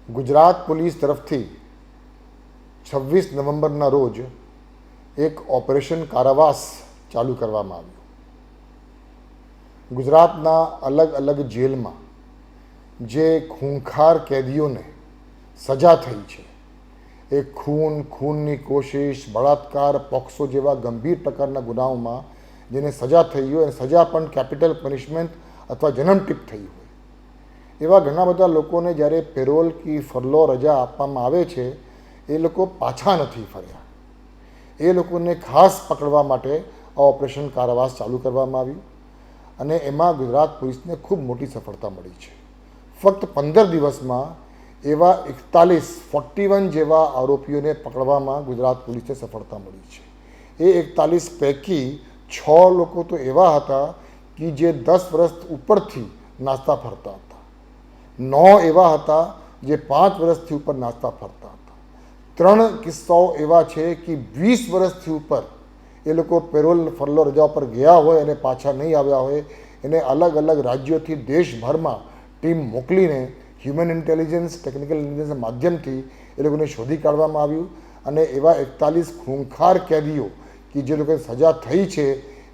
Gujarat police તરફથી 26 નવેમ્બરના રોજ એક ઓપરેશન કારાવાસ ચાલુ કરવામાં આવ્યું. ગુજરાતના અલગ અલગ જેલમાં જે ખૂંખાર કેદીઓને સજા થઈ છે, એ ખૂનની કોશિશ, બળાત્કાર, પોક્સો જેવા ગંભીર પ્રકારના ગુનાઓમાં જેને સજા થઈ હોય અને સજા પણ કેપિટલ પનિશમેન્ટ અથવા જન્મટીપ થઈ હોય એવા ઘણા બધા લોકોને જ્યારે પેરોલ કે ફરલો રજા આપવામાં આવે છે, એ લોકો પાછા નથી ફર્યા. એ લોકોને ખાસ પકડવા માટે આ ઓપરેશન કારાવાસ ચાલુ કરવામાં આવ્યું અને એમાં ગુજરાત પોલીસને ખૂબ મોટી સફળતા મળી છે. ફક્ત 15 દિવસમાં એવા 41 જેવા આરોપીઓને પકડવામાં ગુજરાત પોલીસને સફળતા મળી છે. એ 41 પૈકી 6 લોકો તો એવા હતા કે જે 10 વર્ષ ઉપરથી નાસ્તા ફરતા હતા, 9 એવા હતા જે 5 વર્ષથી ઉપર નાસ્તા ફરતા હતા, 3 કિસ્સાઓ એવા છે કે 20 વર્ષથી ઉપર એ લોકો પેરોલ ફરલો રજા પર ગયા હોય અને પાછા નહીં આવ્યા હોય. એને અલગ અલગ રાજ્યોથી દેશભરમાં ટીમ મોકલીને હ્યુમન ઇન્ટેલિજન્સ, ટેકનિકલ ઇન્ટેલિજન્સના માધ્યમથી એ લોકોને શોધી કાઢવામાં આવ્યું અને એવા 41 ખૂંખાર કેદીઓ કે જે લોકોને સજા થઈ છે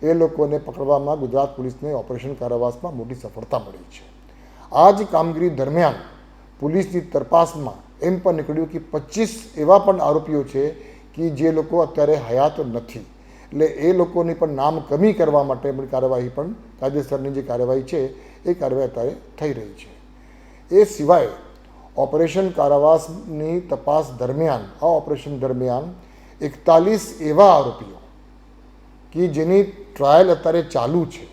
એ લોકોને પકડવામાં ગુજરાત પોલીસને ઓપરેશન કારાવાસમાં મોટી સફળતા મળી છે. આ જ કામગીરી દરમિયાન પોલીસની તપાસમાં એમ પણ નીકળ્યું કે 25 એવા પણ આરોપીઓ છે કે જે લોકો અત્યારે હયાત નથી. એટલે એ લોકોની પણ નામ કમી કરવા માટે કાર્યવાહી પણ કાયદેસરની જે કાર્યવાહી છે એ કાર્યવાહી અત્યારે થઈ રહી છે. એ સિવાય ઓપરેશન કારાવાસની તપાસ દરમિયાન, આ ઓપરેશન દરમિયાન 41 એવા આરોપીઓ કે જેની ટ્રાયલ અત્યારે ચાલુ છે,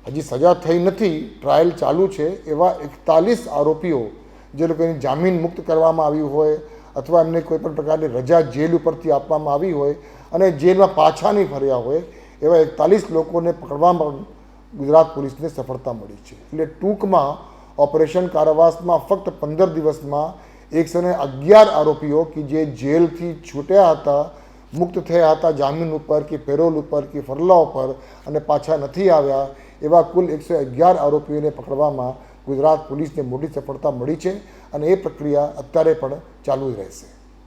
હજી સજા થઈ નથી, ટ્રાયલ ચાલુ છે, એવા 41 આરોપીઓ જે લોકોની જામીન મુક્ત કરવામાં આવ્યું હોય અથવા એમને કોઈ પણ પ્રકારની રજા જેલ ઉપરથી આપવામાં આવી હોય અને જેલમાં પાછા નહીં ફર્યા હોય એવા 41 લોકોને પકડવામાં ગુજરાત પોલીસને સફળતા મળી છે. એટલે ટૂંકમાં ઓપરેશન કારાવાસમાં ફક્ત 15 દિવસમાં 111 આરોપીઓ કે જે જેલથી છૂટ્યા હતા, મુક્ત થયા હતા જામીન ઉપર કે પેરોલ ઉપર કે ફરલા ઉપર અને પાછા નથી આવ્યા, એવા કુલ 111 આરોપીઓને પકડવામાં ગુજરાત પોલીસને મોટી સફળતા મળી છે અને એ પ્રક્રિયા અત્યારે પણ ચાલુ રહેશે.